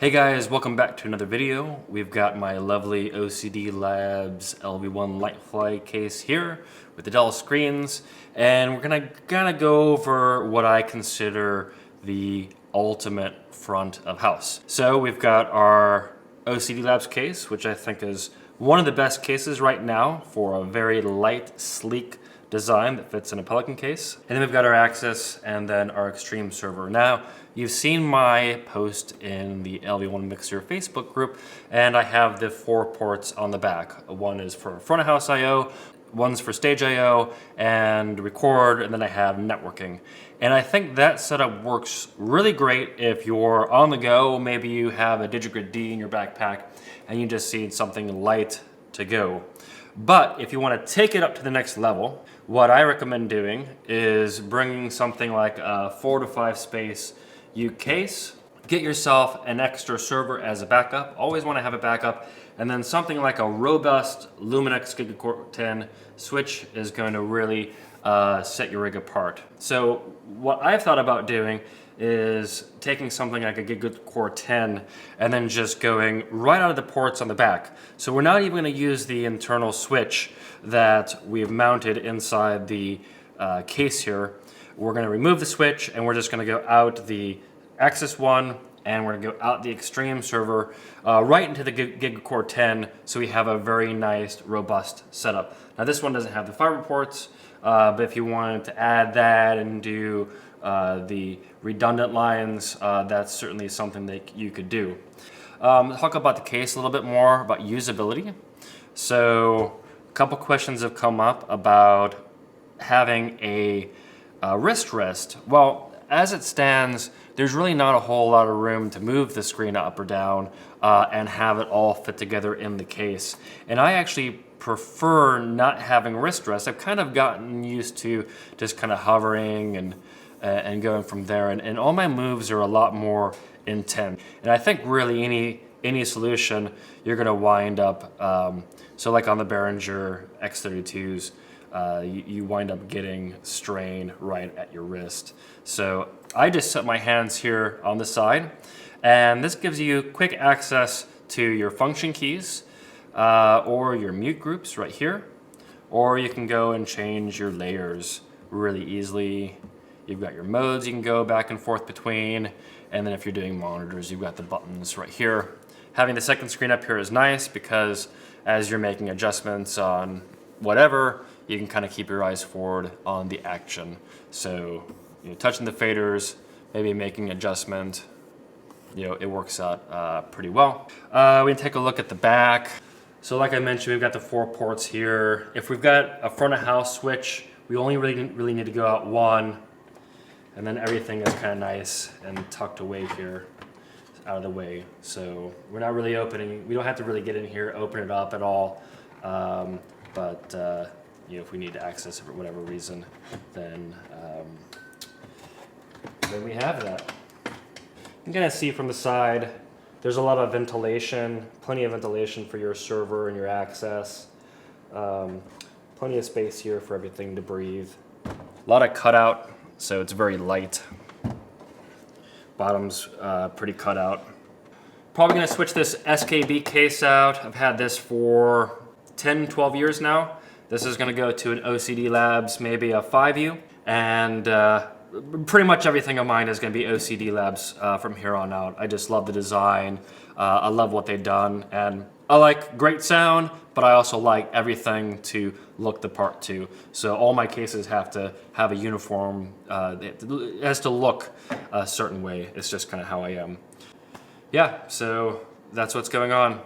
Hey guys, welcome back to another video. We've got my lovely OCD Labs LV1 LiteFly case here with the dull screens, and we're gonna go over what I consider the ultimate front of house. So we've got our OCD Labs case, which I think is one of the best cases right now for a very light, sleek design that fits in a Pelican case. And then we've got our Axis and then our Extreme server. Now, you've seen my post in the LV1 Mixer Facebook group, and I have the 4 ports on the back. One is for front of house I/O, one's for stage I/O and record, and then I have networking. And I think that setup works really great if you're on the go. Maybe you have a Digigrid D in your backpack and you just need something light to go. But if you want to take it up to the next level, what I recommend doing is bringing something like a 4 to 5 space U case. Get yourself an extra server as a backup. Always want to have a backup. And then something like a robust Luminex Gigacore 10 switch is going to really set your rig apart. So what I've thought about doing is taking something like a Gigacore 10 and then just going right out of the ports on the back. So we're not even going to use the internal switch that we've mounted inside the case here. We're going to remove the switch and we're just going to go out the Axis one, and we're going to go out the Extreme server right into the Gigacore 10, so we have a very nice, robust setup. Now this one doesn't have the fiber ports, but if you wanted to add that and do the redundant lines, that's certainly something that you could do. Talk about the case a little bit more, about usability. So a couple questions have come up about having a wrist rest. Well, as it stands, there's really not a whole lot of room to move the screen up or down and have it all fit together in the case. And I actually prefer not having wrist rest. I've kind of gotten used to just kind of hovering and going from there. And all my moves are a lot more intense. And I think really any solution, you're gonna wind up, so like on the Behringer X32s, you wind up getting strain right at your wrist. So I just set my hands here on the side, and this gives you quick access to your function keys or your mute groups right here, or you can go and change your layers really easily. You've got your modes you can go back and forth between, and then if you're doing monitors, you've got the buttons right here. Having the second screen up here is nice because as you're making adjustments on whatever, you can kind of keep your eyes forward on the action. So, touching the faders, maybe making adjustment, it works out pretty well. We can take a look at the back. So like I mentioned, we've got the 4 ports here. If we've got a front of house switch, we only really need to go out one, and then everything is kind of nice and tucked away here, out of the way. So we're not really opening, we don't have to really get in here, open it up at all. If we need to access it for whatever reason, then we have that. You can kind of see from the side, there's a lot of ventilation, plenty of ventilation for your server and your access. Plenty of space here for everything to breathe. A lot of cutout, so it's very light. Bottom's pretty cut out. Probably gonna switch this SKB case out. I've had this for 10, 12 years now. This is gonna go to an OCD Labs, maybe a 5U, and pretty much everything of mine is gonna be OCD Labs from here on out. I just love the design. I love what they've done, and I like great sound, but I also like everything to look the part too. So all my cases have to have a uniform, it has to look a certain way. It's just kind of how I am. Yeah, so that's what's going on.